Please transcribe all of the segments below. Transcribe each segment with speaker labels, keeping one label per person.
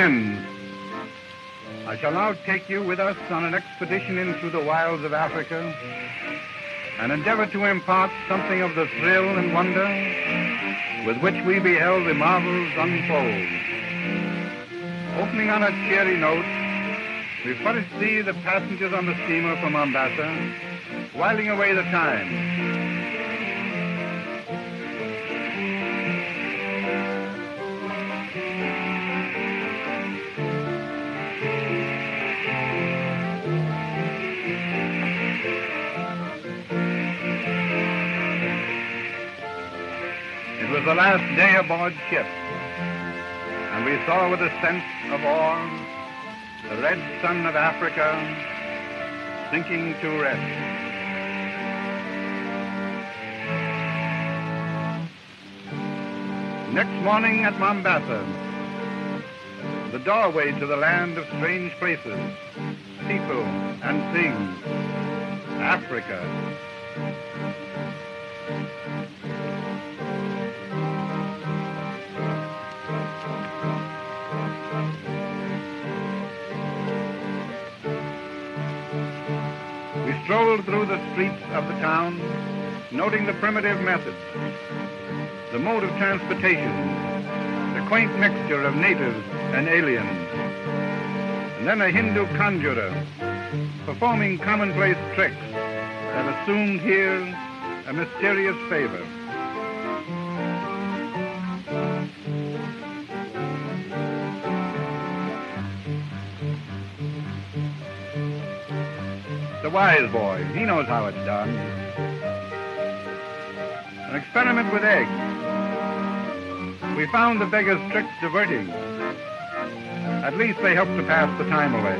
Speaker 1: friends, I shall now take you with us on an expedition into the wilds of Africa and endeavor to impart something of the thrill and wonder with which we beheld the marvels unfold. Opening on a cheery note, we first see the passengers on the steamer from Mombasa whiling away the time. It was the last day aboard ship, and we saw with a sense of awe the red sun of Africa sinking to rest. Next morning at Mombasa, the doorway to the land of strange places, people and things, Africa. We strolled through the streets of the town, noting the primitive methods, the mode of transportation, the quaint mixture of natives and aliens, and then a Hindu conjurer performing commonplace tricks that assumed here a mysterious favor. The wise boy, he knows how it's done. An experiment with eggs. We found the beggar's tricks diverting. At least they helped to pass the time away.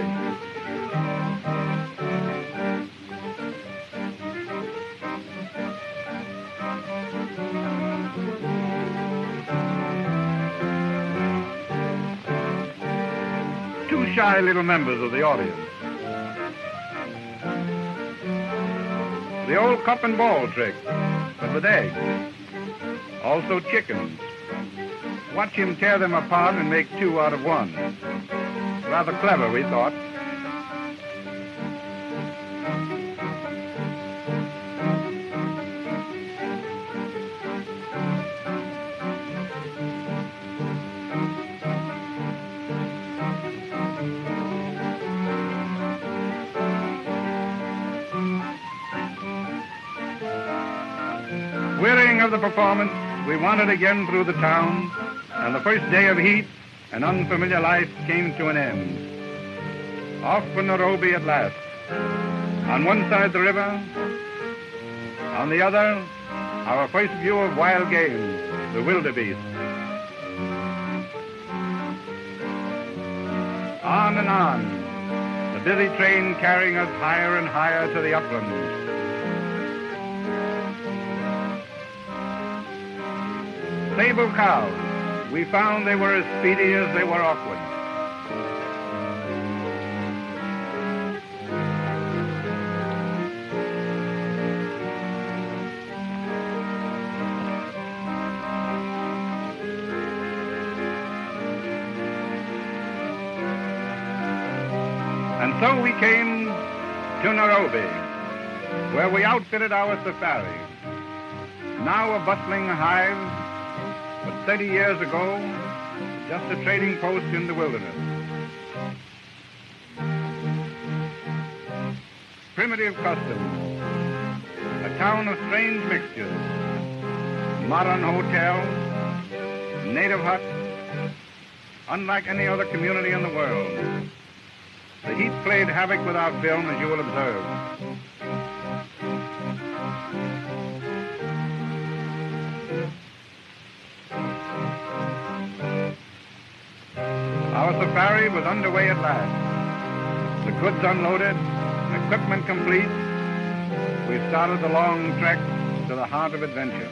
Speaker 1: Two shy little members of the audience. The old cup and ball trick, but with eggs. Also chickens. Watch him tear them apart and make two out of one. Rather clever, we thought. Wearying of the performance, we wandered again through the town, and the first day of heat and unfamiliar life came to an end. Off for Nairobi at last. On one side the river, on the other, our first view of wild game, the wildebeest. On and on, the busy train carrying us higher and higher to the uplands. Sable cows, we found they were as speedy as they were awkward. And so we came to Nairobi, where we outfitted our safari. Now a bustling hive, but 30 years ago, just a trading post in the wilderness. Primitive customs, a town of strange mixtures, modern hotels, native huts, unlike any other community in the world. The heat played havoc with our film, as you will observe. Our safari was underway at last. The goods unloaded, equipment complete, we started the long trek to the heart of adventure.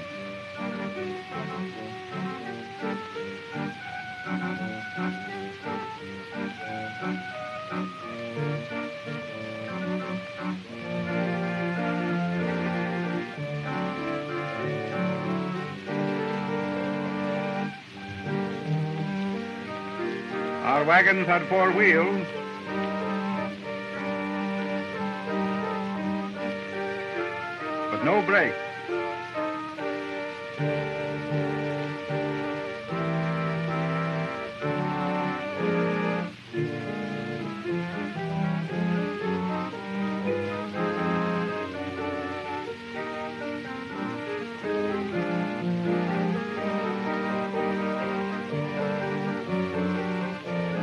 Speaker 1: Our wagons had 4 wheels, but no brakes.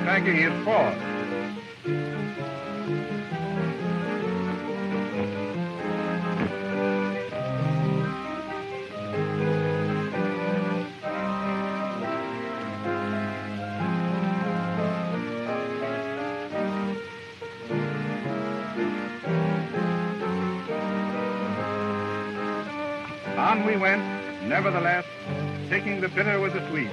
Speaker 1: Tracking is forced. On we went, nevertheless, taking the bitter with the sweet.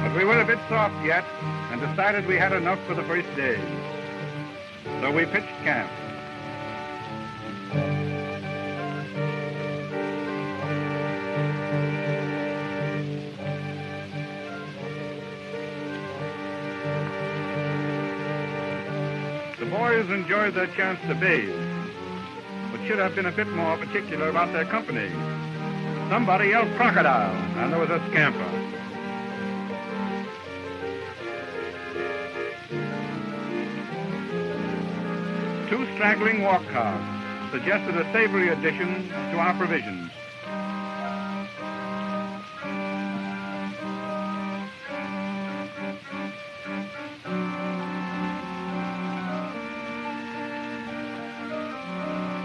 Speaker 1: But we were a bit soft yet, and decided we had enough for the first day. So we pitched camp. The boys enjoyed their chance to bathe, but should have been a bit more particular about their company. Somebody yelled crocodile, and there was a scamper. Two straggling walk carts suggested a savory addition to our provisions.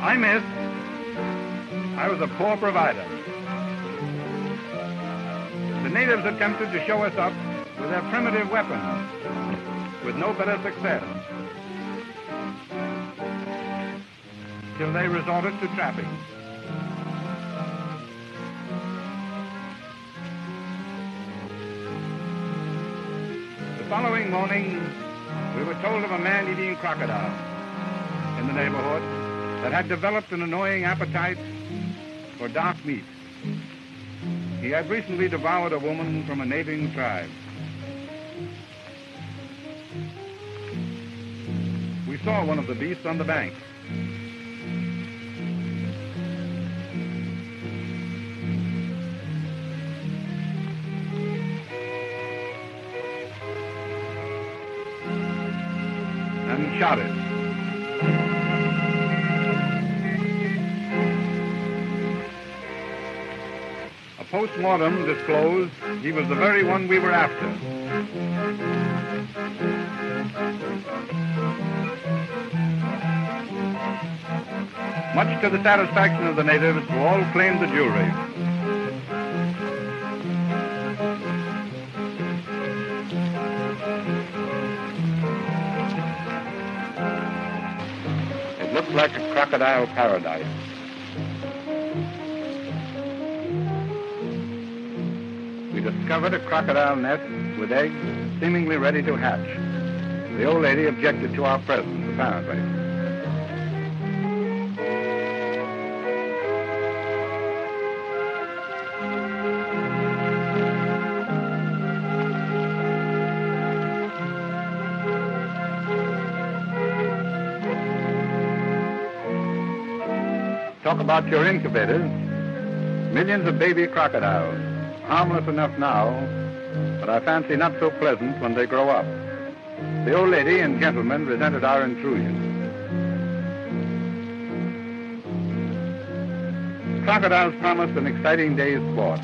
Speaker 1: I missed. I was a poor provider. The natives attempted to show us up with their primitive weapons, with no better success, till they resorted to trapping. The following morning, we were told of a man-eating crocodile in the neighborhood that had developed an annoying appetite for dark meat. He had recently devoured a woman from a neighboring tribe. We saw one of the beasts on the bank. And shot it. A post-mortem disclosed he was the very one we were after. Much to the satisfaction of the natives, who all claimed the jewelry. It looked like a crocodile paradise. We discovered a crocodile nest with eggs seemingly ready to hatch. The old lady objected to our presence, apparently. Talk about your incubators. Millions of baby crocodiles, harmless enough now, but I fancy not so pleasant when they grow up. The old lady and gentleman resented our intrusion. Crocodiles promised an exciting day's sport.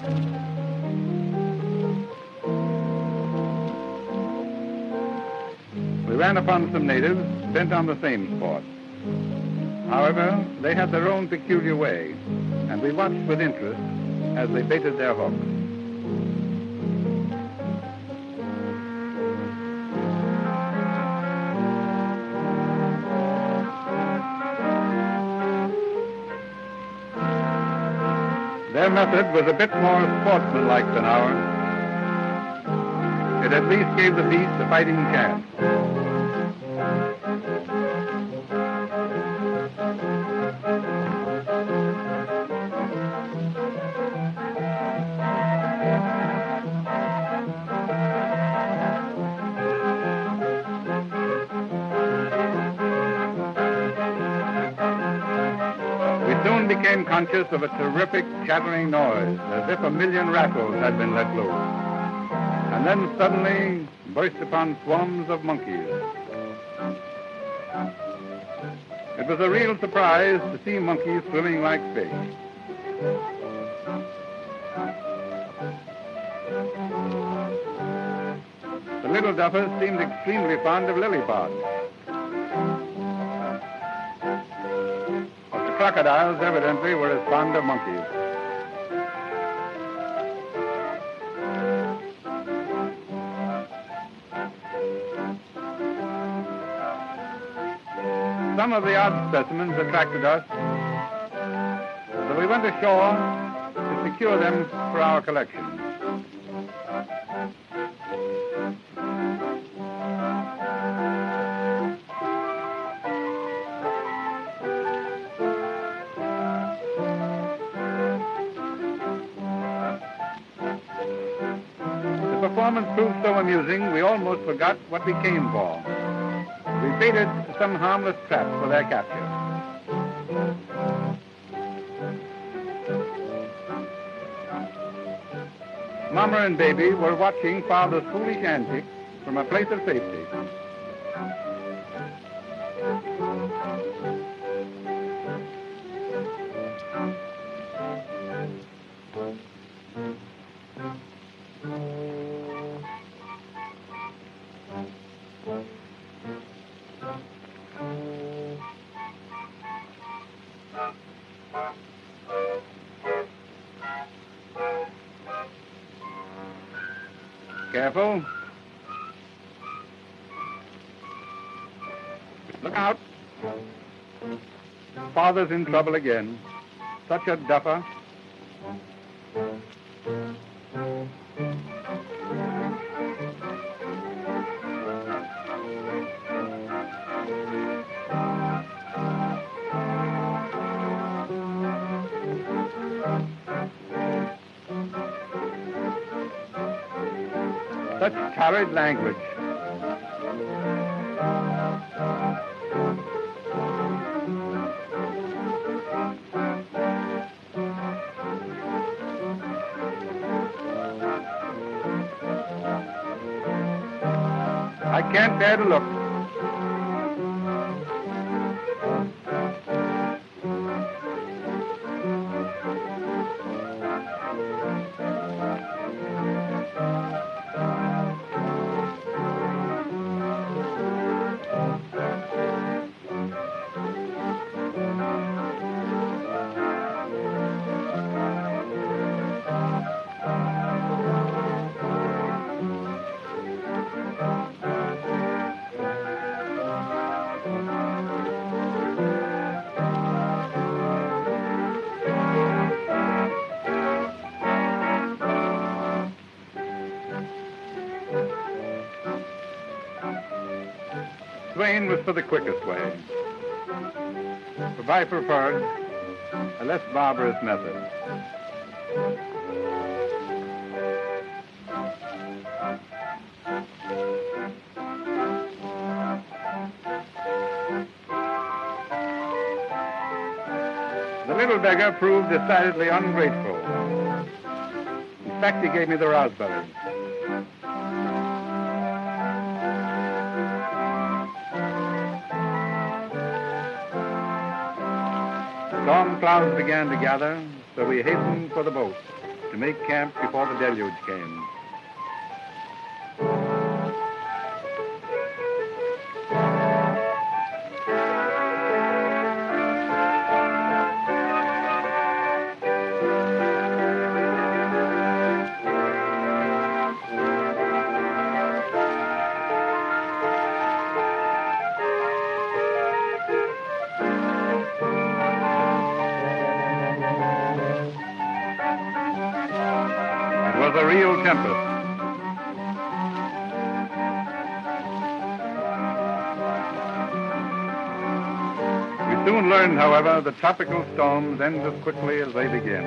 Speaker 1: We ran upon some natives bent on the same sport. However, they had their own peculiar way, and we watched with interest as they baited their hooks. Their method was a bit more sportsmanlike than ours. It at least gave the beast a fighting chance. soon became conscious of a terrific chattering noise, as if a million rattles had been let loose. And then suddenly burst upon swarms of monkeys. It was a real surprise to see monkeys swimming like fish. The little duffers seemed extremely fond of lily pods. But the crocodiles evidently were as fond of monkeys. Some of the odd specimens attracted us, so we went ashore to secure them for our collection. The performance proved so amusing, we almost forgot what we came for. We baited some harmless trap for their capture. Mama and baby were watching Father's foolish antics from a place of safety. Careful. Look out. Father's in trouble again. Such a duffer. Such torrid language. I can't bear to look. Swain was for the quickest way, but I preferred a less barbarous method. The little beggar proved decidedly ungrateful. In fact, he gave me the raspberries. Storm clouds began to gather, so we hastened for the boat to make camp before the deluge came. It was a real tempest. We soon learned, however, that tropical storms end as quickly as they begin.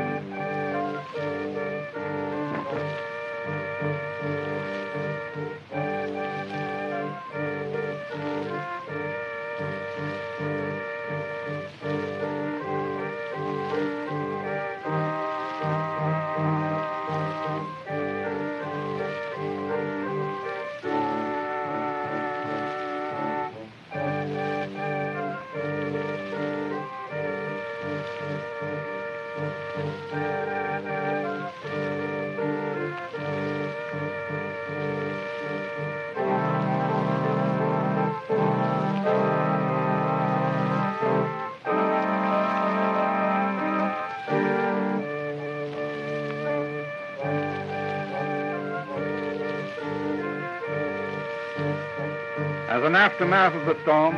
Speaker 1: As an aftermath of the storm,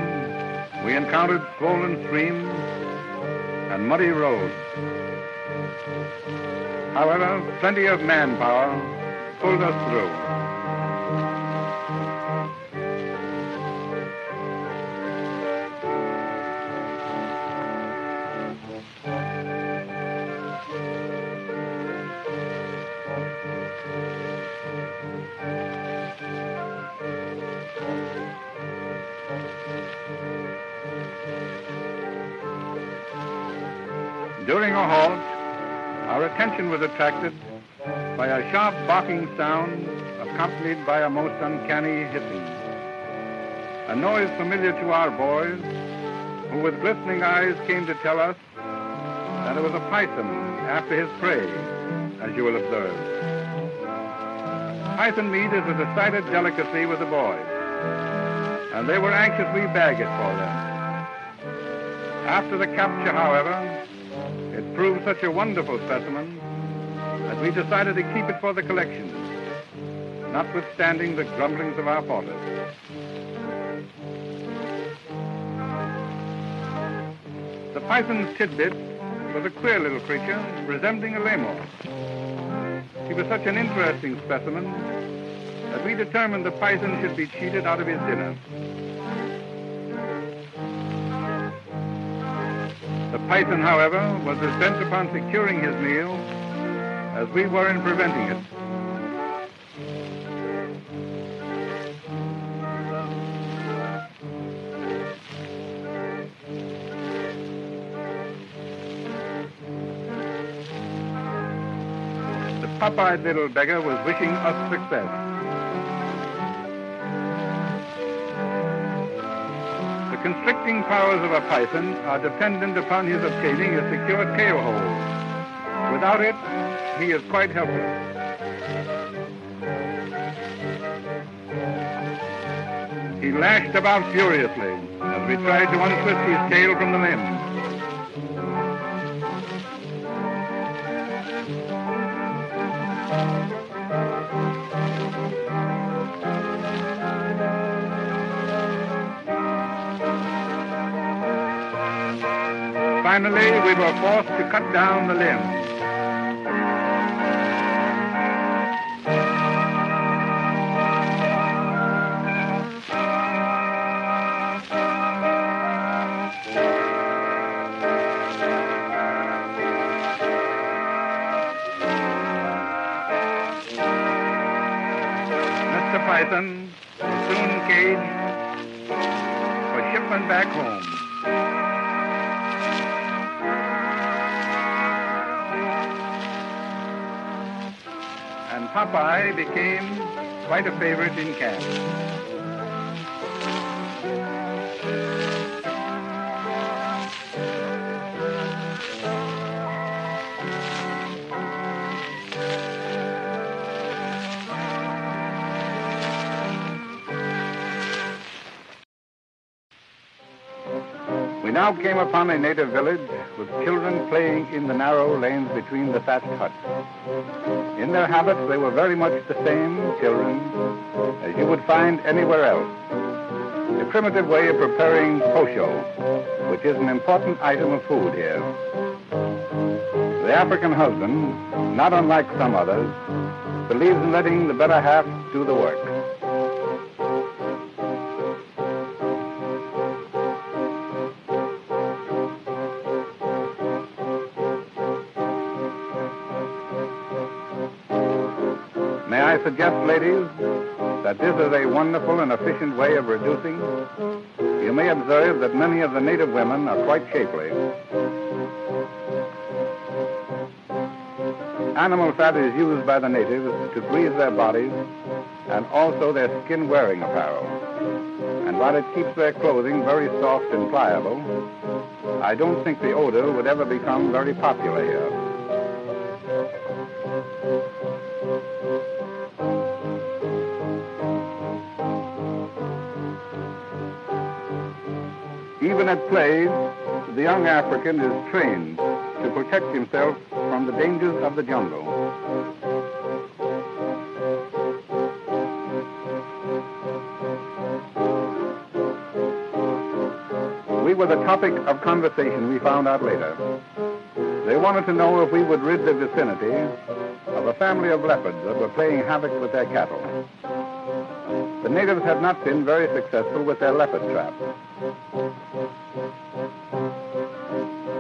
Speaker 1: we encountered swollen streams and muddy roads. However, plenty of manpower pulled us through. During a halt, our attention was attracted by a sharp barking sound accompanied by a most uncanny hissing, a noise familiar to our boys, who with glistening eyes came to tell us that it was a python after his prey, as you will observe. Python meat is a decided delicacy with the boys, and they were anxious we bag it for them. After the capture, however, it proved such a wonderful specimen that we decided to keep it for the collection, notwithstanding the grumblings of our porters. The python's tidbit was a queer little creature resembling a lemur. He was such an interesting specimen that we determined the python should be cheated out of his dinner. The python, however, was as bent upon securing his meal as we were in preventing it. The pop-eyed little beggar was wishing us success. The constricting powers of a python are dependent upon his obtaining a secure tail hold. Without it, he is quite helpless. He lashed about furiously as we tried to untwist his tail from the limb. Finally, we were forced to cut down the limb. Mr. Python was soon caged for shipment back home. And Popeye became quite a favorite in camp. We now came upon a native village with children playing in the narrow lanes between the thatched huts. In their habits, they were very much the same children as you would find anywhere else. A primitive way of preparing posho, which is an important item of food here. The African husband, not unlike some others, believes in letting the better half do the work. May I suggest, ladies, that this is a wonderful and efficient way of reducing? You may observe that many of the native women are quite shapely. Animal fat is used by the natives to grease their bodies and also their skin-wearing apparel. And while it keeps their clothing very soft and pliable, I don't think the odor would ever become very popular here. Even at play, the young African is trained to protect himself from the dangers of the jungle. We were the topic of conversation, we found out later. They wanted to know if we would rid the vicinity of a family of leopards that were playing havoc with their cattle. The natives had not been very successful with their leopard trap.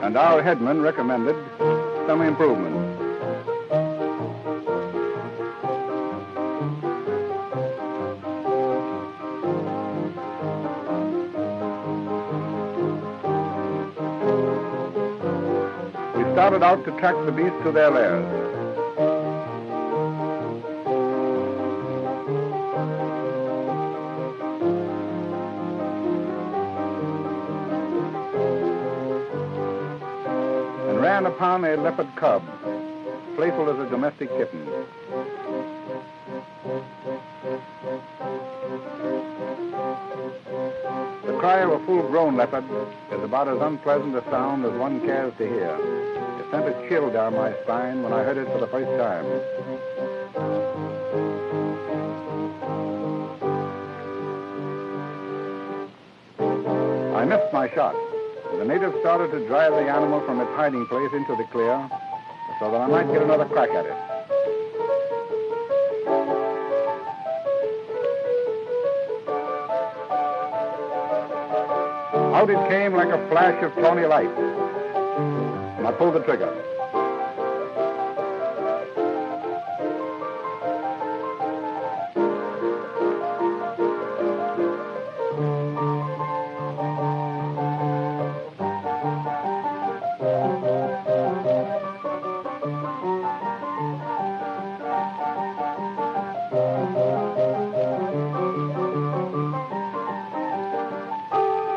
Speaker 1: And our headman recommended some improvements. We started out to track the beasts to their lairs. Ran upon a leopard cub, playful as a domestic kitten. The cry of a full-grown leopard is about as unpleasant a sound as one cares to hear. It sent a chill down my spine when I heard it for the first time. I missed my shot. The natives started to drive the animal from its hiding place into the clear so that I might get another crack at it. Out it came like a flash of tawny light, and I pulled the trigger.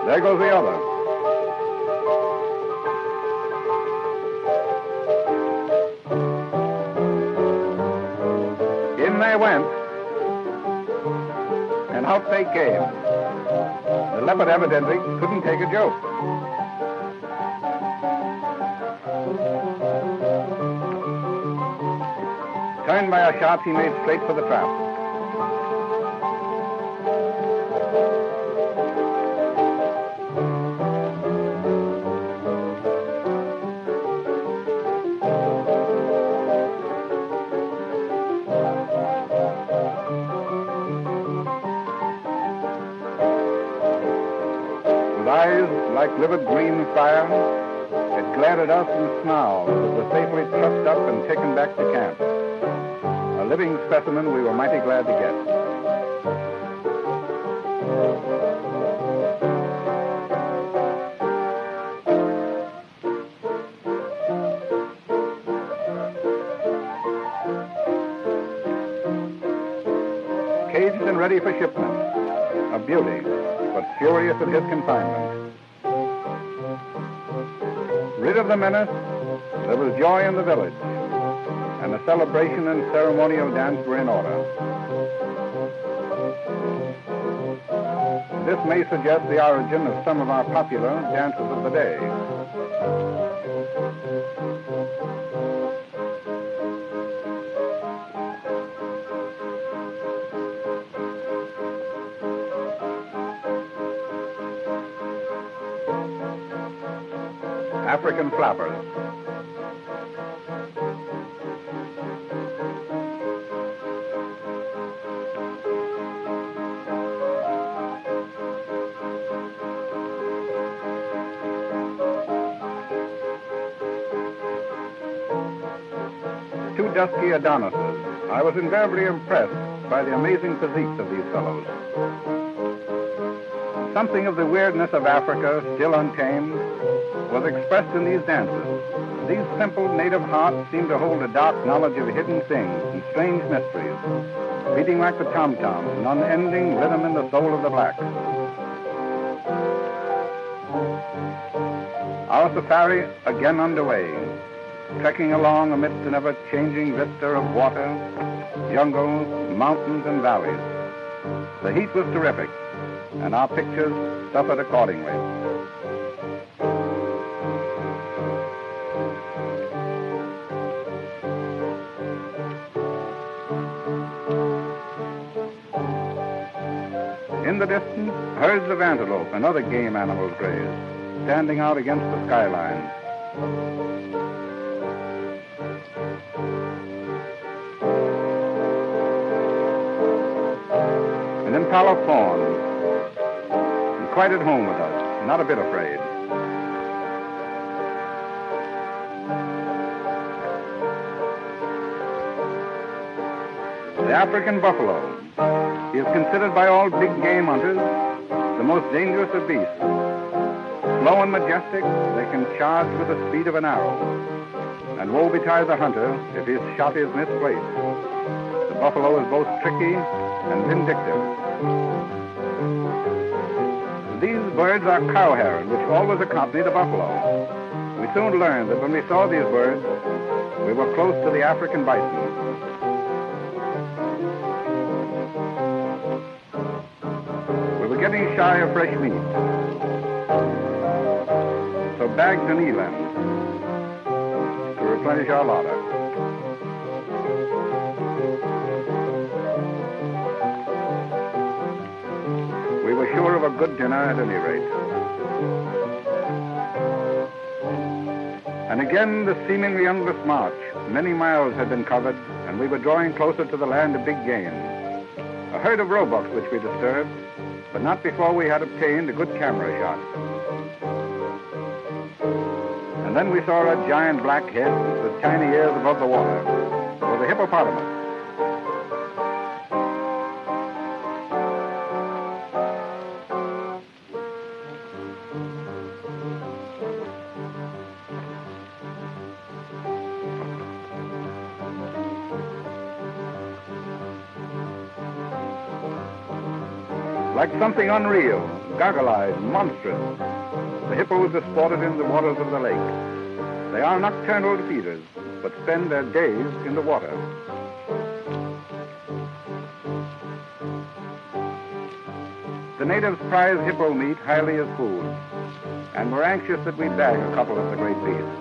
Speaker 1: There goes the other. In they went, and out they came. The leopard evidently couldn't take a joke. Turned by our shots, he made straight for the trap. Eyes like livid green fire, it glared at us and snarled as it was safely trussed up and taken back to camp. A living specimen we were mighty glad to get. Caged and ready for shipment, a beauty, but furious at his confinement. Rid of the menace, there was joy in the village, and the celebration and ceremonial dance were in order. This may suggest the origin of some of our popular dances of the day. African flappers. Two dusky Adonises. I was invariably impressed by the amazing physiques of these fellows. Something of the weirdness of Africa, still untamed, was expressed in these dances. These simple native hearts seemed to hold a dark knowledge of hidden things and strange mysteries, beating like the tom-toms, an unending rhythm in the soul of the blacks. Our safari again underway, trekking along amidst an ever-changing vista of water, jungles, mountains, and valleys. The heat was terrific, and our pictures suffered accordingly. In In the distance, herds of antelope and other game animals graze, standing out against the skyline. An impala fawn, and quite at home with us, not a bit afraid. The African buffalo. He is considered by all big game hunters the most dangerous of beasts. Slow and majestic, they can charge with the speed of an arrow. And woe betide the hunter if his shot is misplaced. The buffalo is both tricky and vindictive. These birds are cow heron, which always accompany the buffalo. We soon learned that when we saw these birds, we were close to the African bison. Getting shy of fresh meat. So bagged an eland to replenish our larder. We were sure of a good dinner at any rate. And again the seemingly endless march. Many miles had been covered, and we were drawing closer to the land of big game. A herd of roebucks which we disturbed, but not before we had obtained a good camera shot. And then we saw a giant black head with tiny ears above the water. It was a hippopotamus. Like something unreal, goggle-eyed, monstrous, the hippos are sported in the waters of the lake. They are nocturnal feeders, but spend their days in the water. The natives prize hippo meat highly as food, and were anxious that we bag a couple of the great beasts.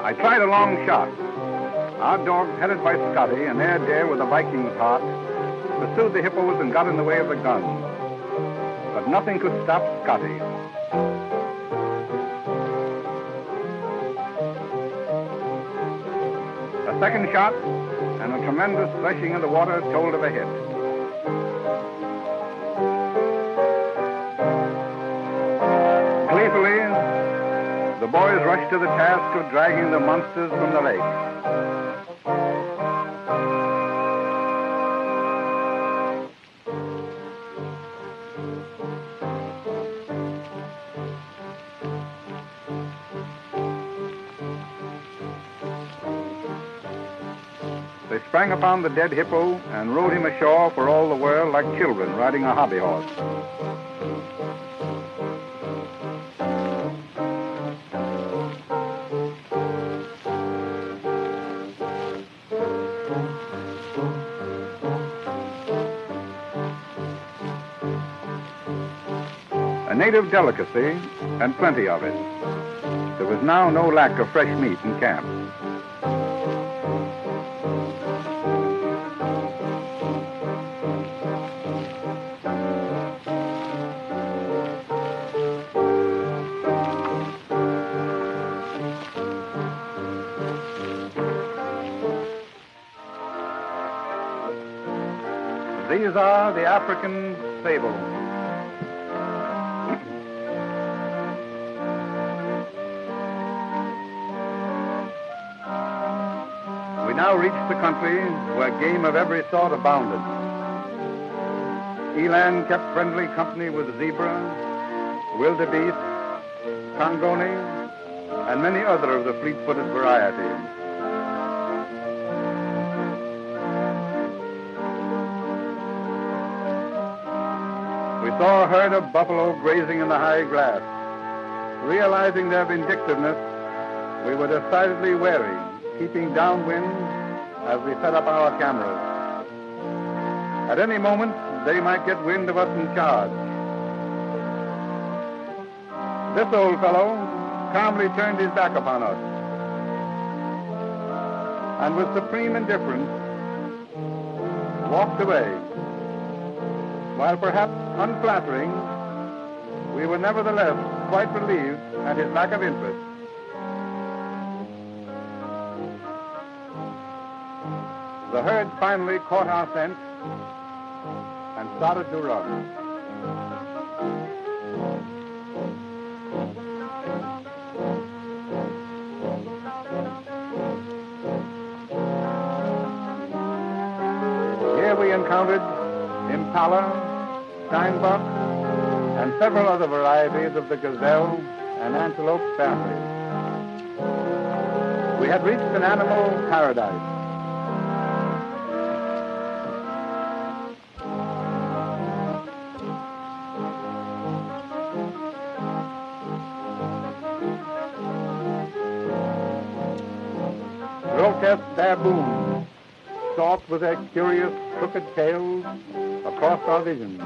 Speaker 1: I tried a long shot. Our dogs, headed by Scotty, an air dare with a Viking's heart, pursued the hippos and got in the way of the gun. But nothing could stop Scotty. A second shot, and a tremendous threshing in the water told of a hit. Gleefully, the boys rushed to the task of dragging the monsters from the lake. They sprang upon the dead hippo and rode him ashore for all the world like children riding a hobby horse. A native delicacy, and plenty of it. There was now no lack of fresh meat in camp. These are the African sable. We now reached the country where game of every sort abounded. Eland kept friendly company with zebra, wildebeest, congoni, and many other of the fleet-footed varieties. We saw a herd of buffalo grazing in the high grass. Realizing their vindictiveness, we were decidedly wary, keeping downwind as we set up our cameras. At any moment, they might get wind of us and charge. This old fellow calmly turned his back upon us, and with supreme indifference, walked away. While perhaps unflattering, we were nevertheless quite relieved at his lack of interest. The herd finally caught our scent and started to run. Here we encountered impala, steinbok, and several other varieties of the gazelle and antelope families. We had reached an animal paradise. Grotesque baboons stalked with their curious crooked tails across our vision.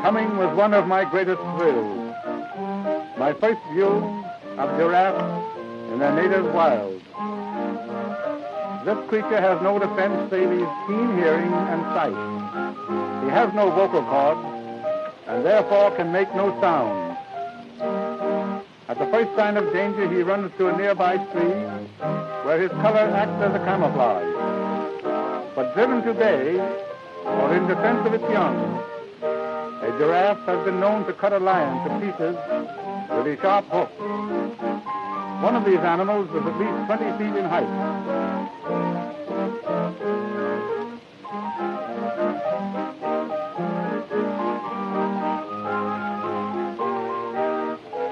Speaker 1: Coming was one of my greatest thrills. My first view of giraffes in their native wild. This creature has no defense save his keen hearing and sight. He has no vocal cords and therefore can make no sound. At the first sign of danger, he runs to a nearby tree where his color acts as a camouflage. But driven to bay or in defense of its young, a giraffe has been known to cut a lion to pieces with a sharp hook. One of these animals was at least 20 feet in height.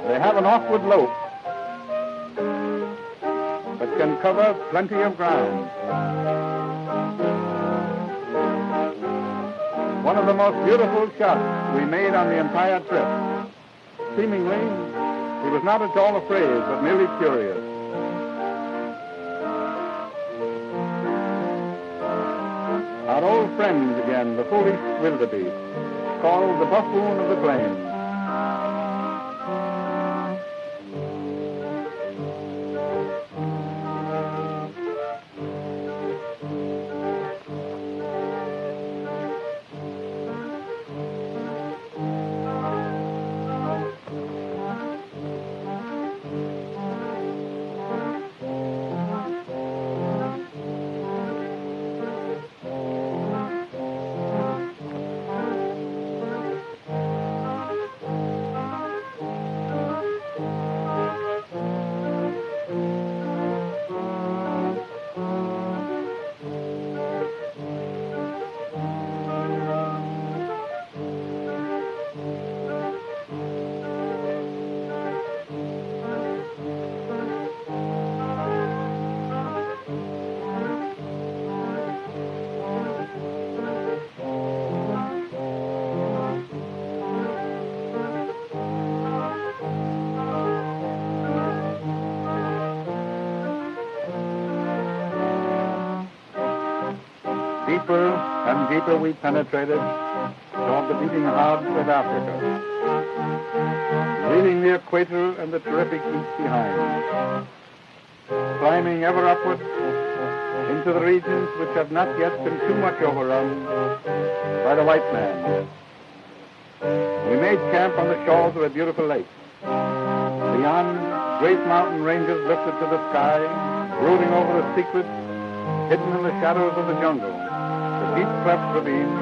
Speaker 1: They have an awkward lope, but can cover plenty of ground. One of the most beautiful shots we made on the entire trip. Seemingly, he was not at all afraid, but merely curious. Our old friends again, the foolish wildebeest, called the buffoon of the plains. Deeper and deeper we penetrated toward the beating hearts of Africa, leaving the equator and the terrific heat behind, climbing ever upward into the regions which have not yet been too much overrun by the white man. We made camp on the shores of a beautiful lake. Beyond, great mountain ranges lifted to the sky, brooding over the secrets hidden in the shadows of the jungle, the deep cleft ravines,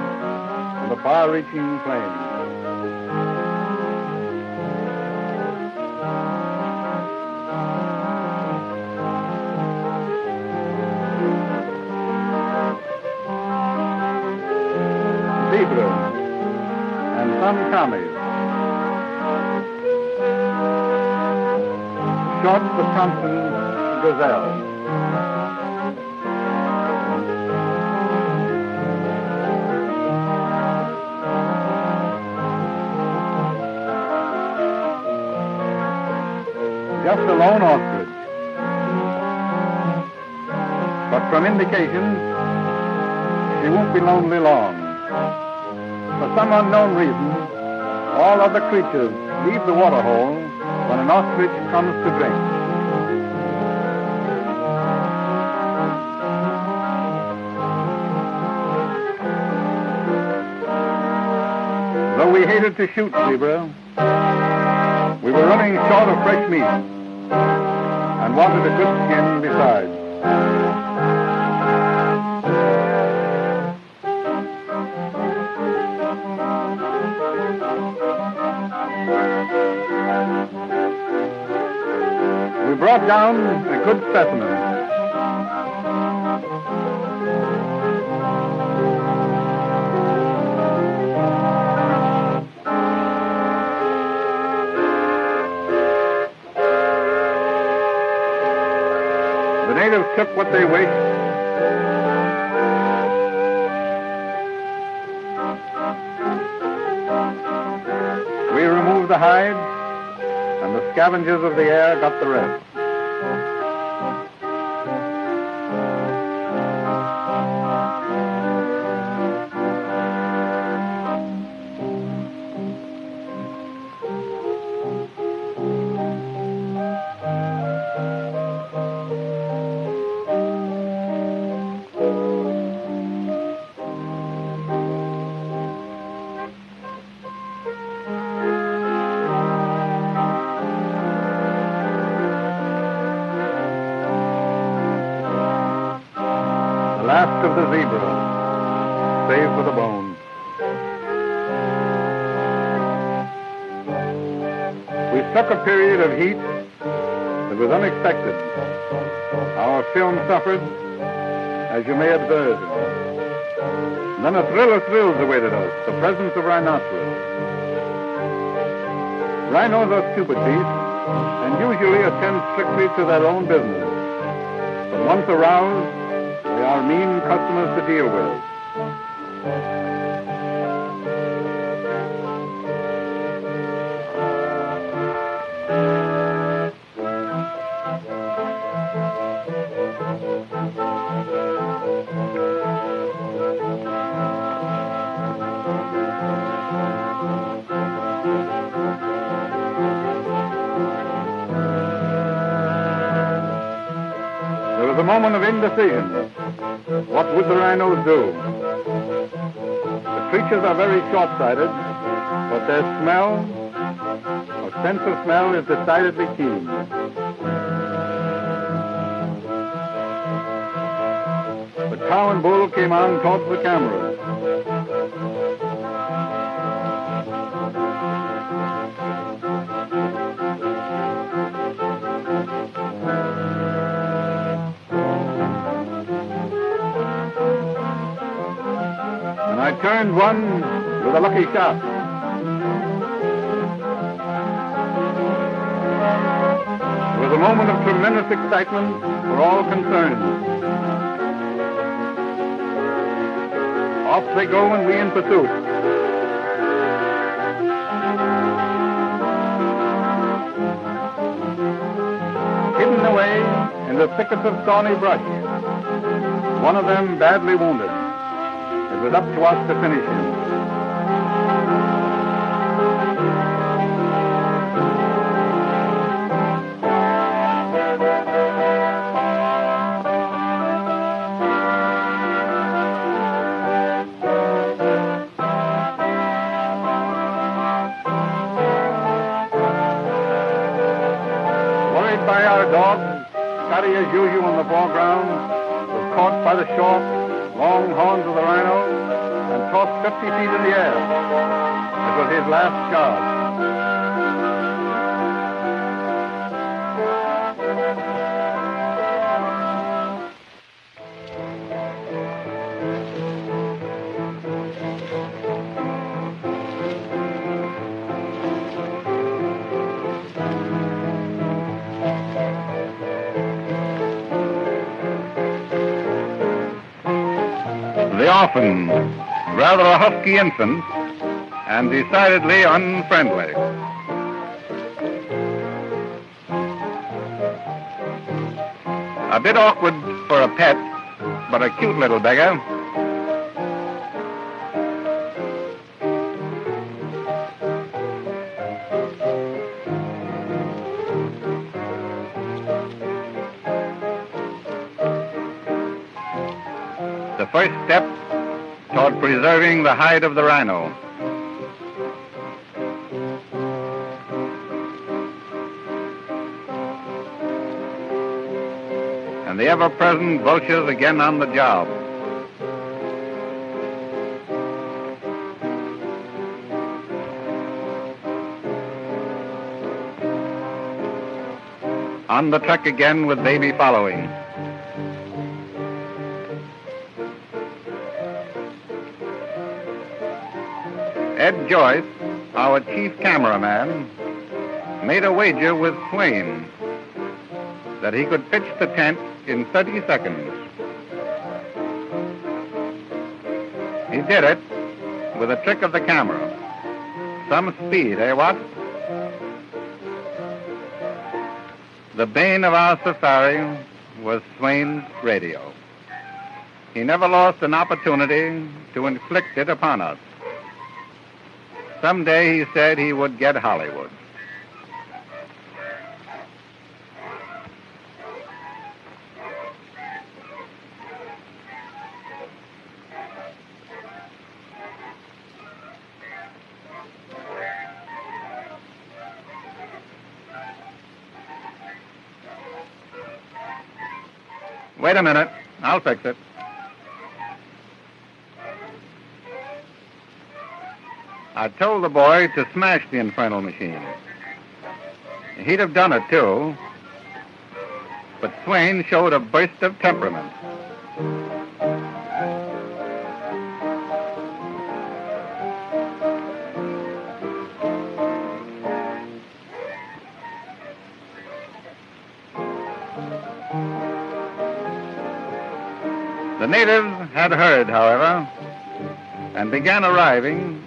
Speaker 1: and the far-reaching plains. Zebra and some commies. Short the Thompson gazelle. Just a lone ostrich. But from indications, she won't be lonely long. for some unknown reason, all other creatures leave the waterhole when an ostrich comes to drink. Though we hated to shoot zebra, we were running short of fresh meat and wanted a good skin besides. We brought down a good specimen. The natives took what they wished. We removed the hides, and the scavengers of the air got the rest. The last of the zebra, save for the bones. We struck a period of heat that was unexpected. Our film suffered, as you may observe. Then a thrill of thrills awaited us, the presence of rhinoceros. Rhinos are stupid beasts and usually attend strictly to their own business. But once aroused, they are mean customers to deal with. There was a moment of indecision. What would the rhinos do? The creatures are very short-sighted, but their smell, or sense of smell, is decidedly keen. The cow and bull came on towards the camera. And I turned one with a lucky shot. It was a moment of tremendous excitement for all concerned. Off they go and we in pursuit. Hidden away in the thickets of thorny brush, one of them badly wounded. It was up to us to finish him. Worried by our dogs, Scotty as usual in the foreground, was caught by the short, long horns of the rhino and tossed 50 feet in the air. It was his last charge. The orphan, rather a husky infant, and decidedly unfriendly. A bit awkward for a pet, but a cute little beggar. first step toward preserving the hide of the rhino. And the ever-present vultures again on the job. On the trek again with baby following. Ed Joyce, our chief cameraman, made a wager with Swain that he could pitch the tent in 30 seconds. He did it with a trick of the camera. Some speed, eh, what? The bane of our safari was Swain's radio. He never lost an opportunity to inflict it upon us. Someday, he said, he would get Hollywood. Wait a minute. I'll fix it. I told the boy to smash the infernal machine. He'd have done it, too. But Swain showed a burst of temperament. The natives had heard, however, and began arriving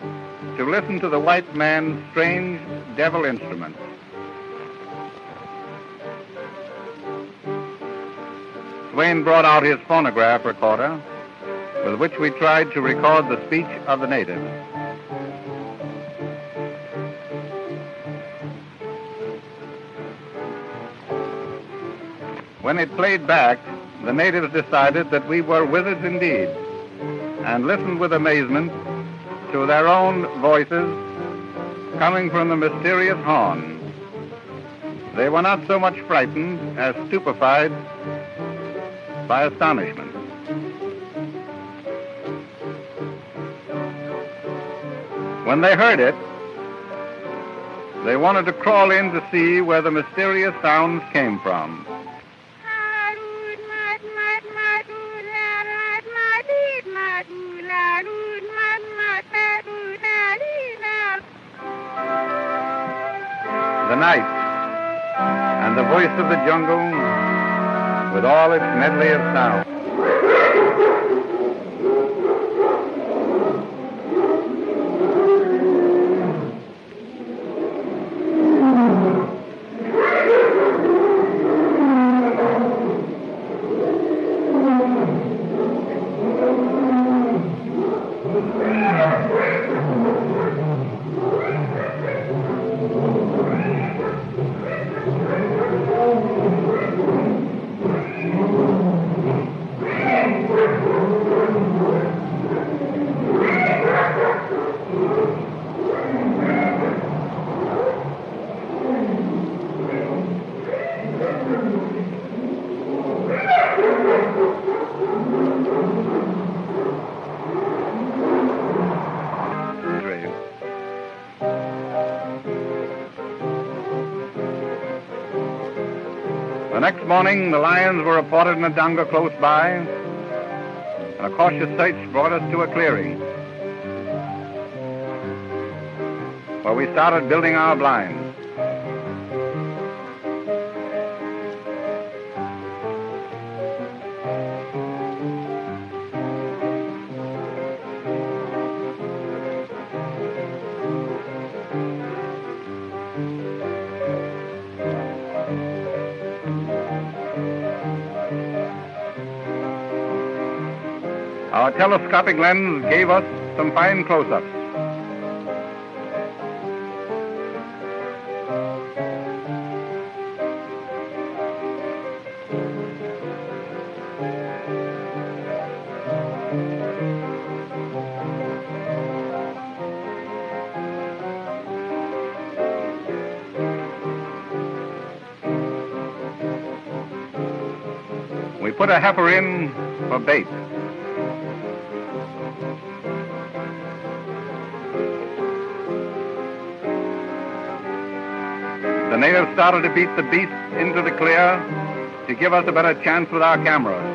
Speaker 1: to listen to the white man's strange devil instrument. Swain brought out his phonograph recorder, with which we tried to record the speech of the natives. When it played back, the natives decided that we were wizards indeed, and listened with amazement to their own voices coming from the mysterious horn. They were not so much frightened as stupefied by astonishment. When they heard it, they wanted to crawl in to see where the mysterious sounds came from. The night and the voice of the jungle with all its medley of sound. The next morning, the lions were reported in a donga close by, and a cautious search brought us to a clearing, where we started building our blinds. Our telescopic lens gave us some fine close-ups. put a heifer in for bait. The natives started to beat the beast into the clear to give us a better chance with our cameras.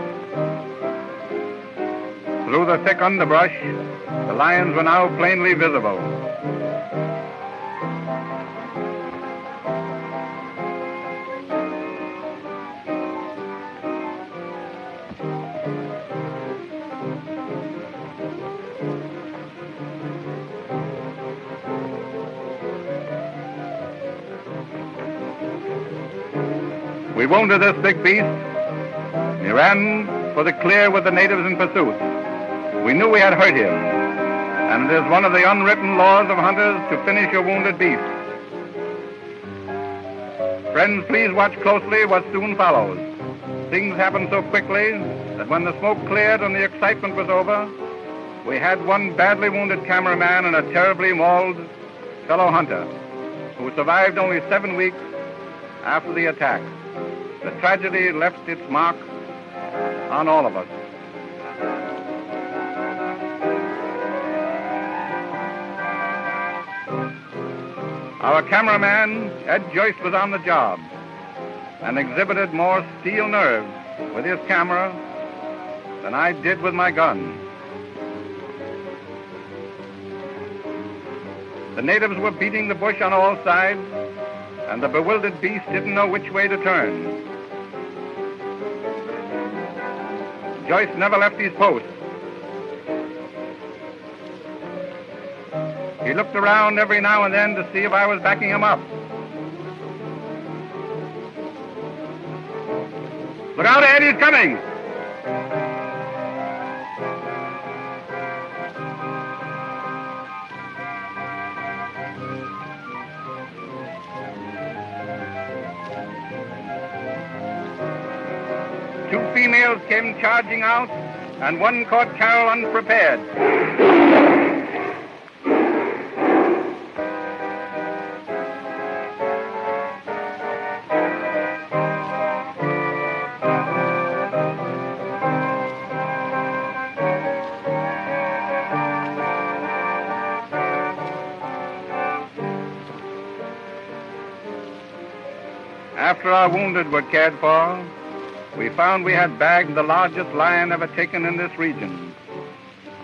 Speaker 1: Through the thick underbrush, the lions were now plainly visible. We wounded this big beast. He ran for the clear with the natives in pursuit. We knew we had hurt him, and it is one of the unwritten laws of hunters to finish a wounded beast. Friends, please watch closely what soon follows. Things happened so quickly that when the smoke cleared and the excitement was over, we had one badly wounded cameraman and a terribly mauled fellow hunter who survived only 7 weeks after the attack. The tragedy left its mark on all of us. Our cameraman, Ed Joyce, was on the job and exhibited more steel nerve with his camera than I did with my gun. The natives were beating the bush on all sides, and the bewildered beast didn't know which way to turn. Joyce never left his post. He looked around every now and then to see if I was backing him up. Look out, Ed, he's coming! Two females came charging out, and one caught Carol unprepared. After our wounded were cared for, we found we had bagged the largest lion ever taken in this region.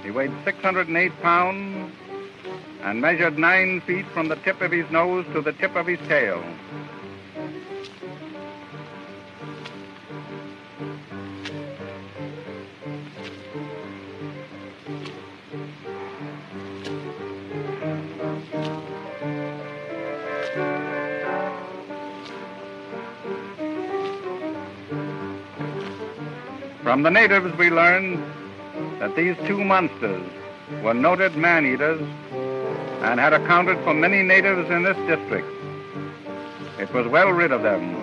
Speaker 1: He weighed 608 pounds and measured 9 feet from the tip of his nose to the tip of his tail. From the natives, we learned that these two monsters were noted man-eaters and had accounted for many natives in this district. It was well rid of them.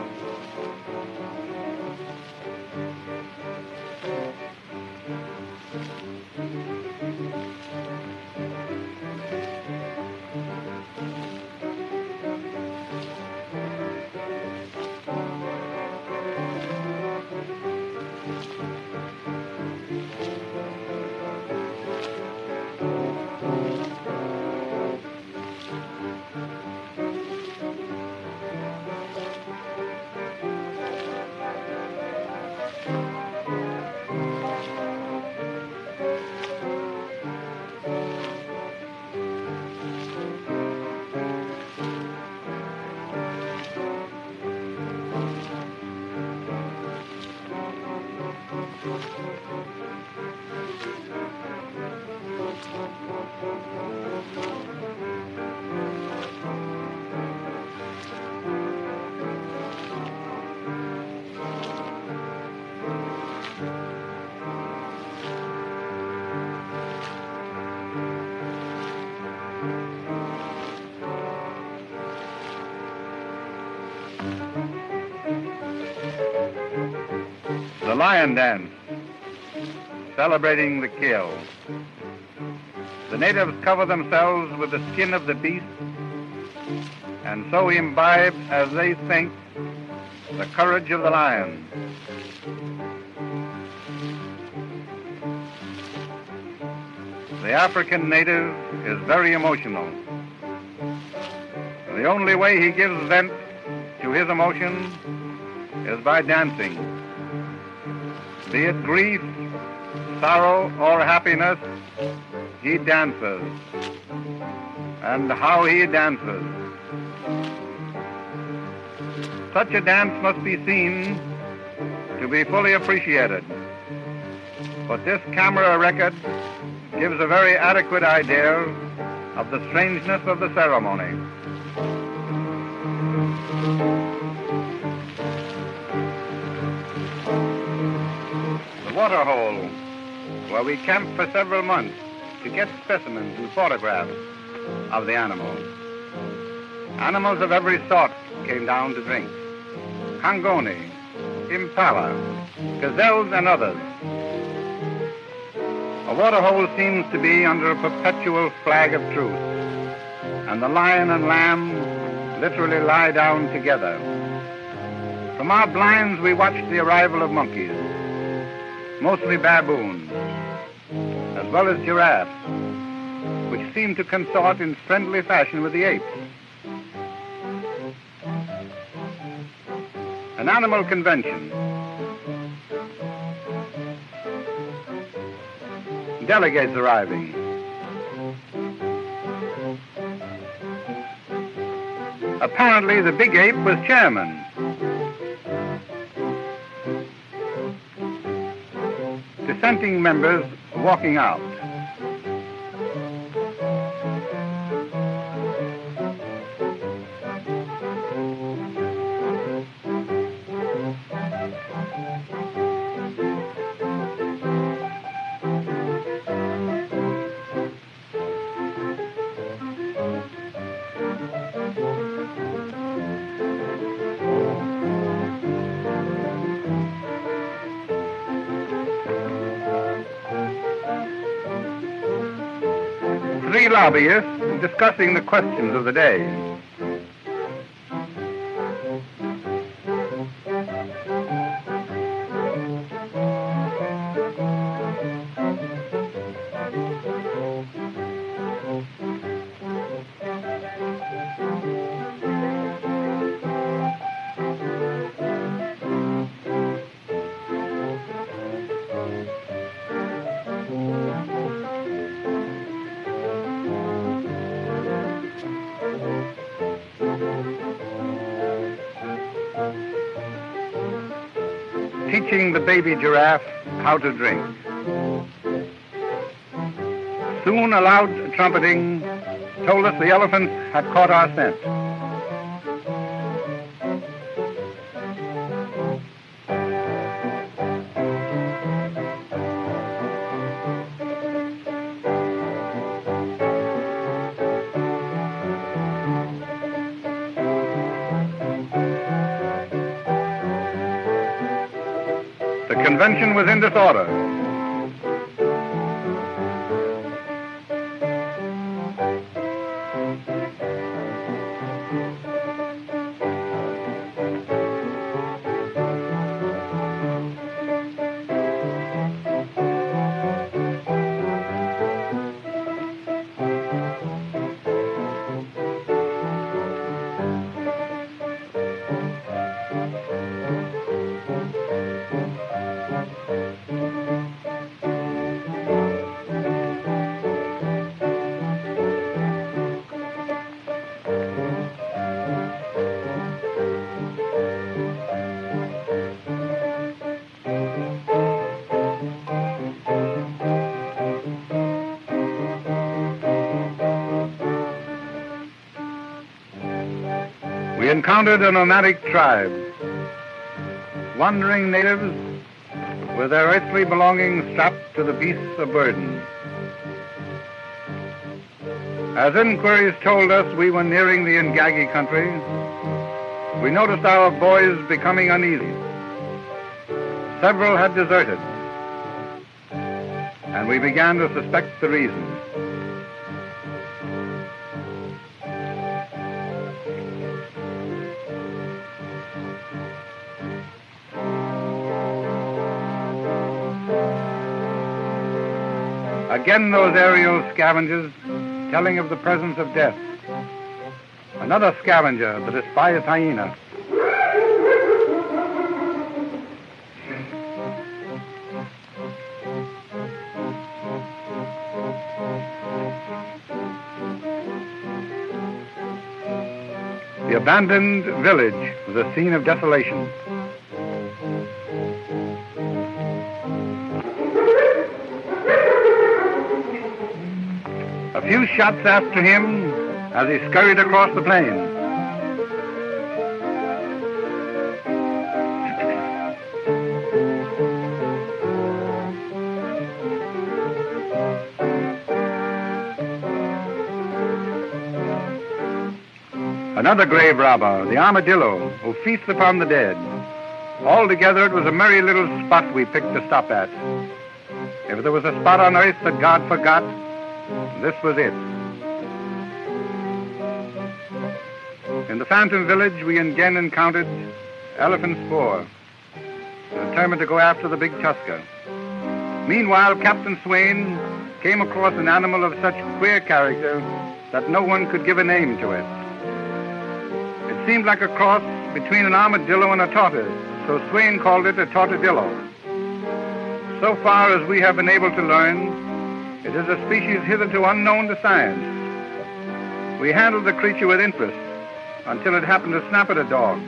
Speaker 1: The lion dance, celebrating the kill. The natives cover themselves with the skin of the beast and so imbibe, as they think, the courage of the lion. The African native is very emotional. The only way he gives vent to his emotion is by dancing. Be it grief, sorrow, or happiness, he dances. And how he dances. Such a dance must be seen to be fully appreciated. But this camera record gives a very adequate idea of the strangeness of the ceremony. The water hole, where we camped for several months to get specimens and photographs of the animals. Animals of every sort came down to drink. Congoni, impala, gazelles, and others. A waterhole seems to be under a perpetual flag of truce, and the lion and lamb literally lie down together. From our blinds we watched the arrival of monkeys, mostly baboons, as well as giraffes, which seemed to consort in friendly fashion with the apes. An animal convention. Delegates arriving. Apparently the big ape was chairman. Dissenting members walking out. Three lobbyists discussing the questions of the day. Teaching the baby giraffe how to drink. Soon a loud trumpeting told us the elephants had caught our scent. The convention was in disorder. We encountered a nomadic tribe, wandering natives with their earthly belongings strapped to the beasts of burden. As inquiries told us we were nearing the INGAGI country, we noticed our boys becoming uneasy. Several had deserted, and we began to suspect the reason. Again those aerial scavengers telling of the presence of death. Another scavenger, the despised hyena. The abandoned village was a scene of desolation. A few shots after him as he scurried across the plain. Another grave robber, the armadillo, who feasts upon the dead. Altogether, it was a merry little spot we picked to stop at. If there was a spot on earth that God forgot, this was it. In the Phantom Village, we again encountered elephant spoor, determined to go after the big tusker. Meanwhile, Captain Swain came across an animal of such queer character that no one could give a name to it. It seemed like a cross between an armadillo and a tortoise, so Swain called it a tortadillo. So far as we have been able to learn, it is a species hitherto unknown to science. We handled the creature with interest until it happened to snap at a dog.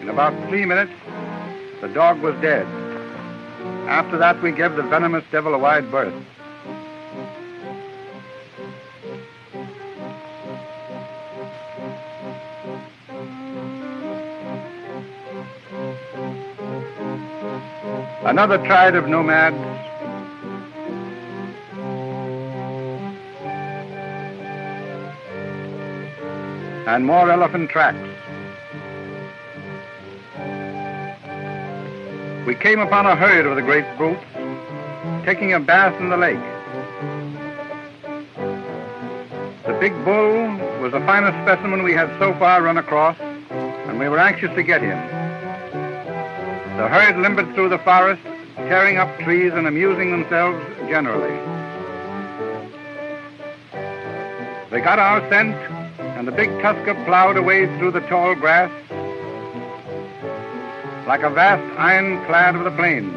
Speaker 1: In about 3 minutes, the dog was dead. After that, we gave the venomous devil a wide berth. Another tribe of nomads, and more elephant tracks. We came upon a herd of the great brutes taking a bath in the lake. The big bull was the finest specimen we had so far run across, and we were anxious to get him. The herd limbered through the forest, tearing up trees and amusing themselves generally. They got our scent, and the big tusker plowed away through the tall grass like a vast ironclad of the plains.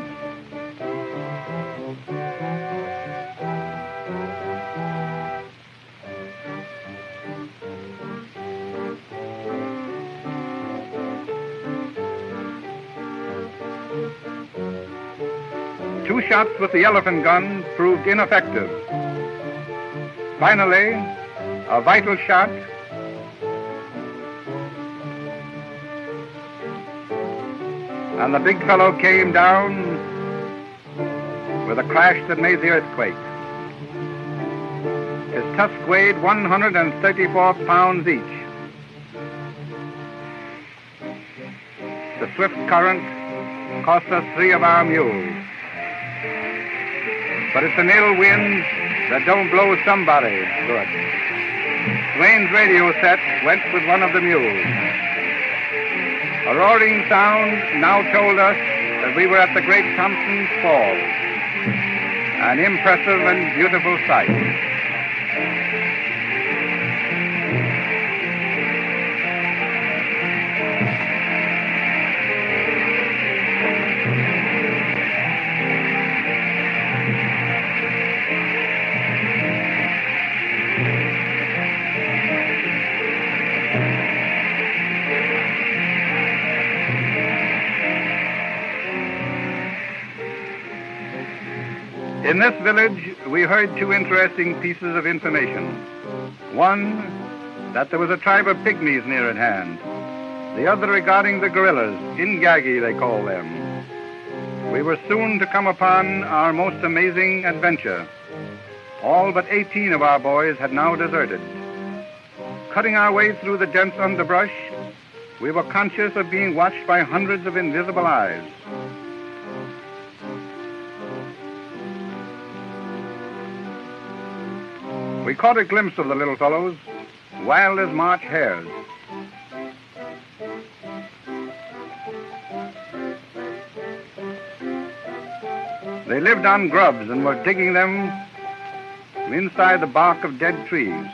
Speaker 1: Two shots with the elephant gun proved ineffective. Finally, a vital shot and the big fellow came down with a crash that made the earthquake. His tusk weighed 134 pounds each. The swift current cost us 3 of our mules. But it's an ill wind that don't blow somebody good. Swain's radio set went with one of the mules. A roaring sound now told us that we were at the great Thompson's Falls, an impressive and beautiful sight. In this village, we heard 2 interesting pieces of information. One, that there was a tribe of pygmies near at hand. The other regarding the gorillas, INGAGI they call them. We were soon to come upon our most amazing adventure. All but 18 of our boys had now deserted. Cutting our way through the dense underbrush, we were conscious of being watched by hundreds of invisible eyes. We caught a glimpse of the little fellows, wild as March hares. They lived on grubs and were digging them from inside the bark of dead trees.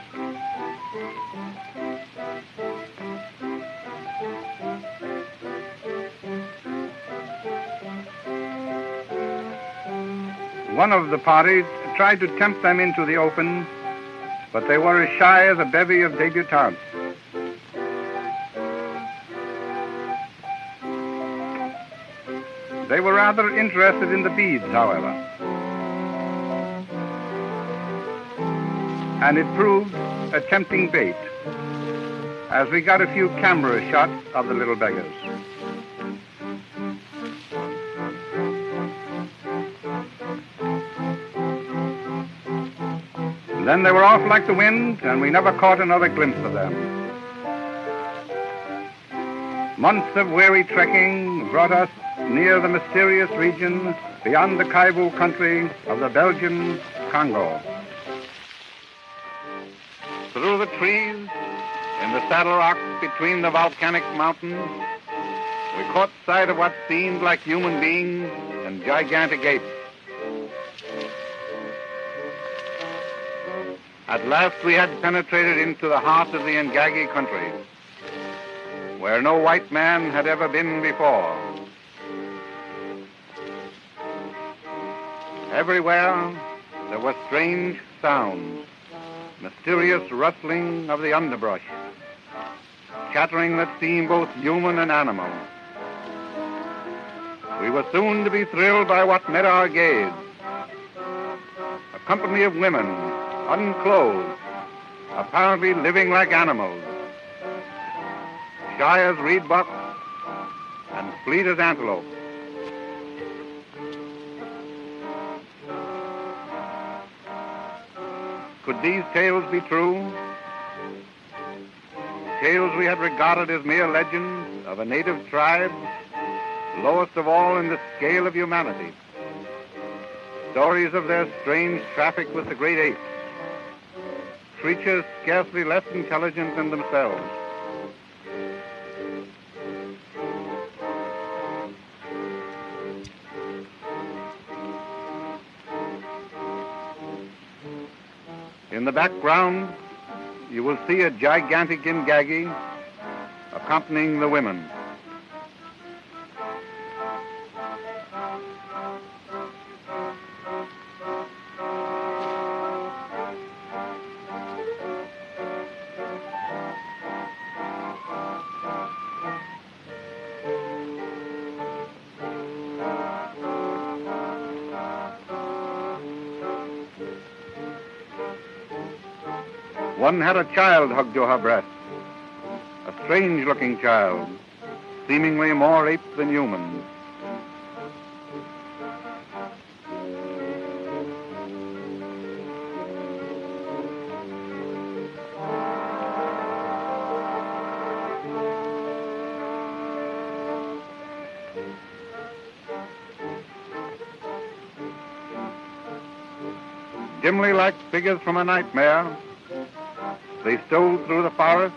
Speaker 1: One of the party tried to tempt them into the open, but they were as shy as a bevy of debutantes. They were rather interested in the beads, however, and it proved a tempting bait, as we got a few camera shots of the little beggars. Then they were off like the wind, and we never caught another glimpse of them. Months of weary trekking brought us near the mysterious region beyond the Kivu country of the Belgian Congo. Through the trees, in the saddle rocks between the volcanic mountains, we caught sight of what seemed like human beings and gigantic apes. At last we had penetrated into the heart of the INGAGI country, where no white man had ever been before. Everywhere there were strange sounds, mysterious rustling of the underbrush, chattering that seemed both human and animal. We were soon to be thrilled by what met our gaze. A company of women, unclothed, apparently living like animals, shy as reedbuck and fleet as antelope. Could these tales be true? Tales we had regarded as mere legends of a native tribe, lowest of all in the scale of humanity. Stories of their strange traffic with the great apes, creatures scarcely less intelligent than themselves. In the background, you will see a gigantic INGAGI accompanying the women. One had a child hugged to her breast, a strange-looking child, seemingly more ape than human. Dimly like figures from a nightmare, they stole through the forest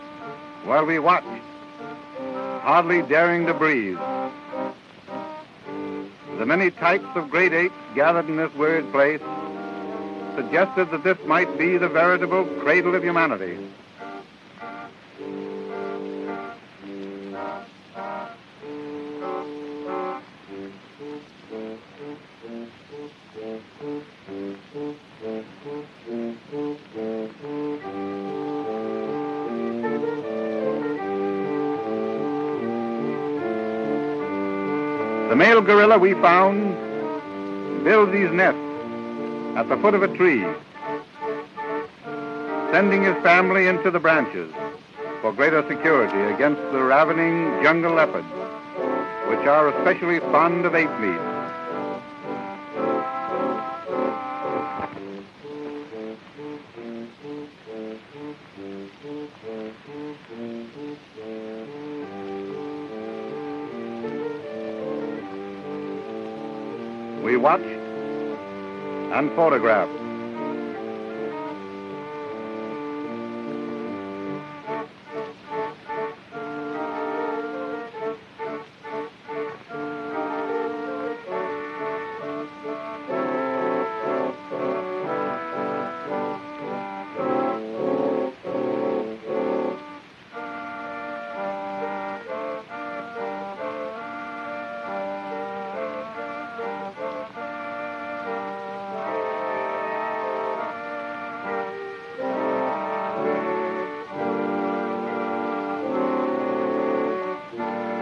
Speaker 1: while we watched, hardly daring to breathe. The many types of great apes gathered in this weird place suggested that this might be the veritable cradle of humanity. The male gorilla we found builds his nest at the foot of a tree, sending his family into the branches for greater security against the ravening jungle leopards, which are especially fond of ape meat. We watched and photographed.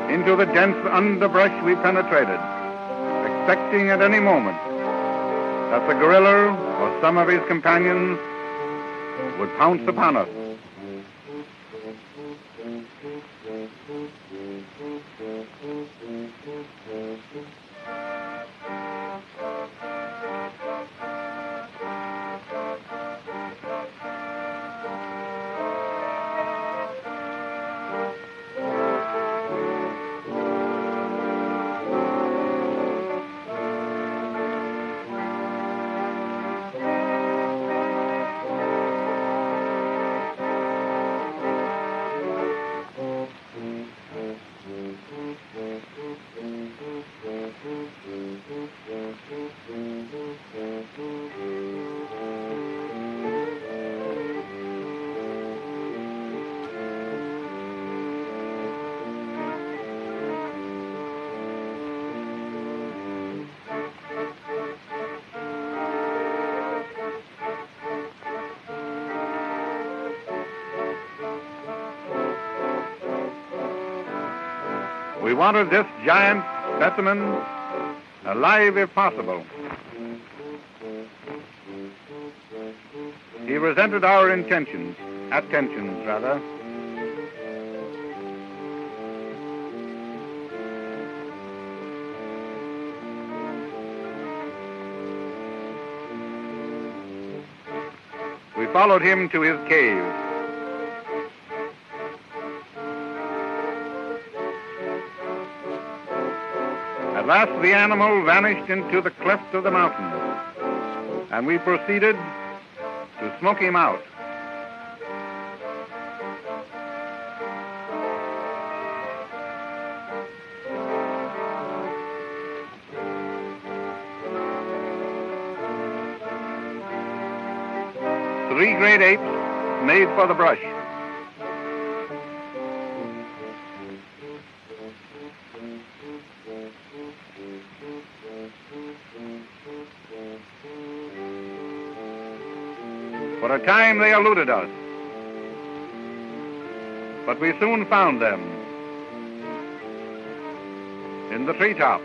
Speaker 1: Into the dense underbrush we penetrated, expecting at any moment that the guerrilla or some of his companions would pounce upon us. We wanted this giant specimen alive if possible. He resented our attentions rather. We followed him to his cave. At last the animal vanished into the cleft of the mountain, and we proceeded to smoke him out. Three great apes made for the brush. For a time they eluded us, but we soon found them in the treetops.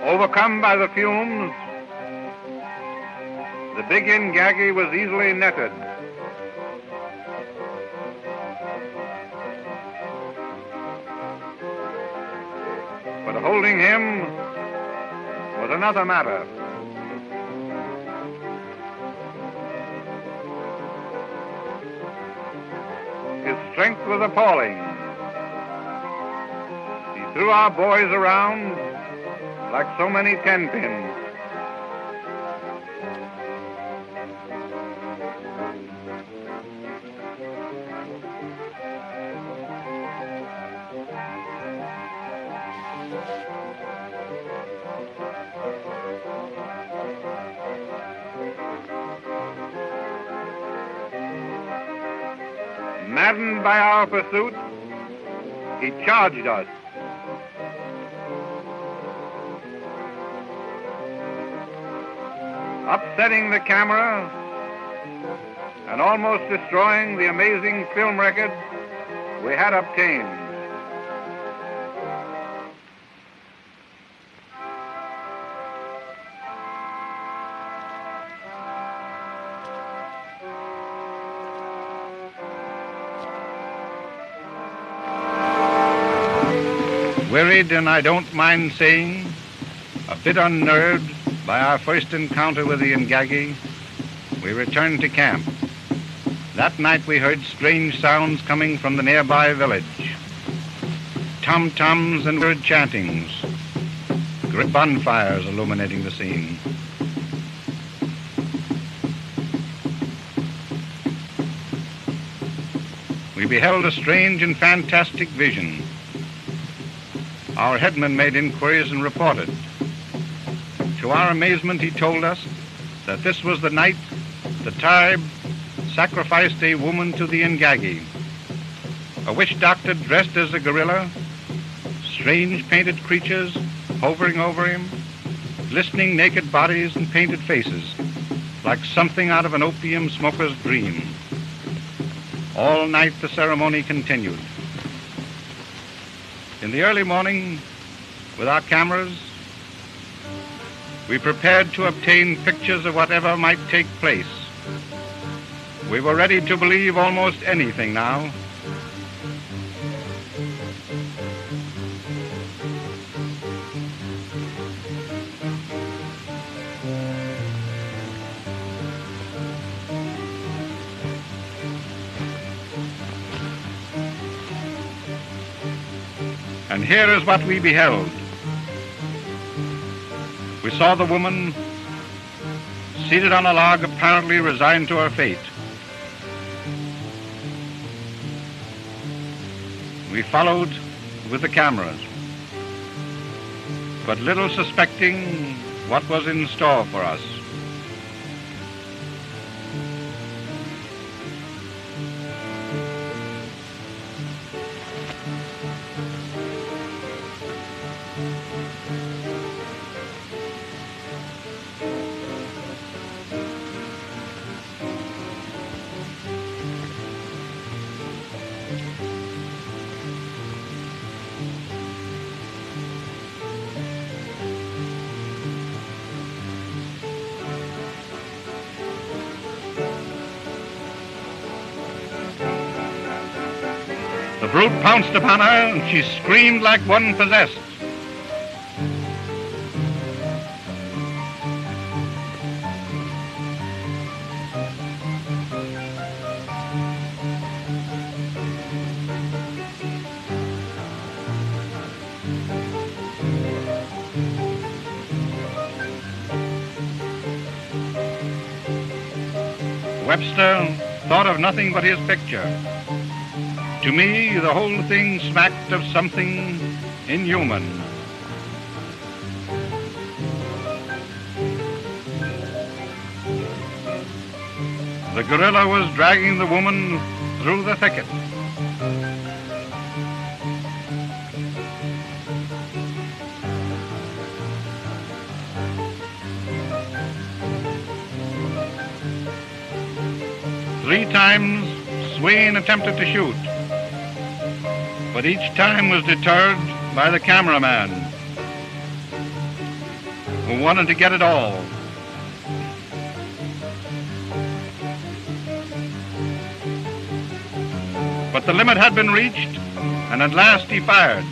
Speaker 1: Overcome by the fumes, the big INGAGI was easily netted. But holding him was another matter. His strength was appalling. He threw our boys around like so many 10-pins. Maddened by our pursuit, he charged us. Upsetting the camera and almost destroying the amazing film record we had obtained. Wearied, and I don't mind saying, a bit unnerved by our first encounter with the INGAGI, we returned to camp. That night we heard strange sounds coming from the nearby village. Tom-toms and weird chantings, great bonfires illuminating the scene. We beheld a strange and fantastic vision. Our headman made inquiries and reported. To our amazement, he told us that this was the night the tribe sacrificed a woman to the INGAGI. A witch doctor dressed as a gorilla, strange painted creatures hovering over him, glistening naked bodies and painted faces, like something out of an opium smoker's dream. All night the ceremony continued. In the early morning, with our cameras, we prepared to obtain pictures of whatever might take place. We were ready to believe almost anything now. And here is what we beheld. We saw the woman seated on a log, apparently resigned to her fate. We followed with the cameras, but little suspecting what was in store for us. The brute pounced upon her, and she screamed like one possessed. Webster thought of nothing but his picture. To me, the whole thing smacked of something inhuman. The gorilla was dragging the woman through the thicket. Three times, Swain attempted to shoot, but each time was deterred by the cameraman, who wanted to get it all. But the limit had been reached, and at last he fired.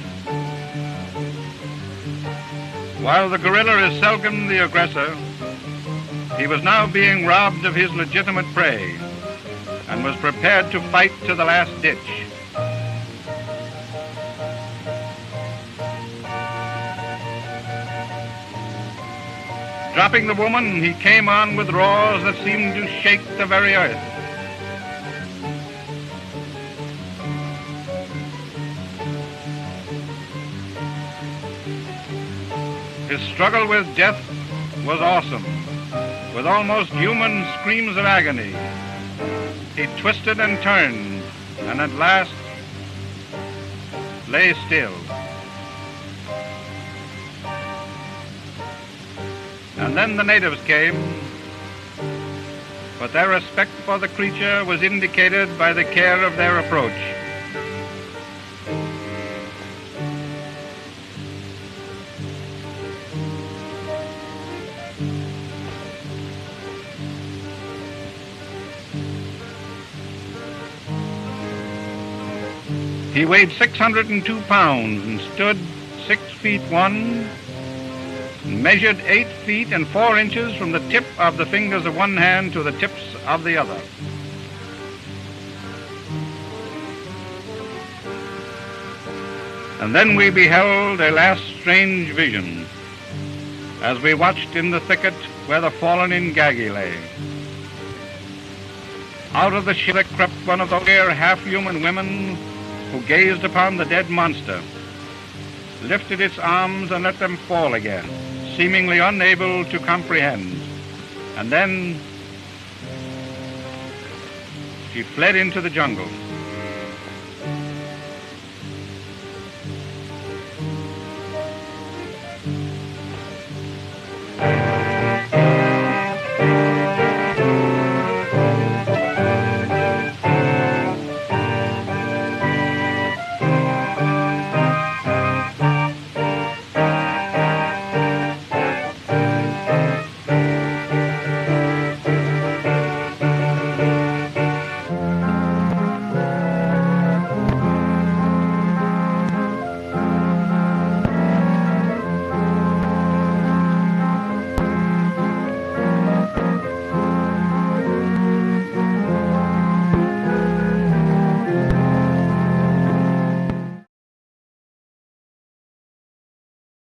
Speaker 1: While the gorilla is seldom the aggressor, he was now being robbed of his legitimate prey and was prepared to fight to the last ditch. Dropping the woman, he came on with roars that seemed to shake the very earth. His struggle with death was awesome, with almost human screams of agony. He twisted and turned, and at last lay still. And then the natives came, but their respect for the creature was indicated by the care of their approach. He weighed 602 pounds and stood 6 feet 1, and measured 8 feet and 4 inches from the tip of the fingers of one hand to the tips of the other. And then we beheld a last strange vision as we watched in the thicket where the fallen INGAGI lay. Out of the ship crept one of the rare half-human women who gazed upon the dead monster, lifted its arms and let them fall again, seemingly unable to comprehend. And then she fled into the jungle.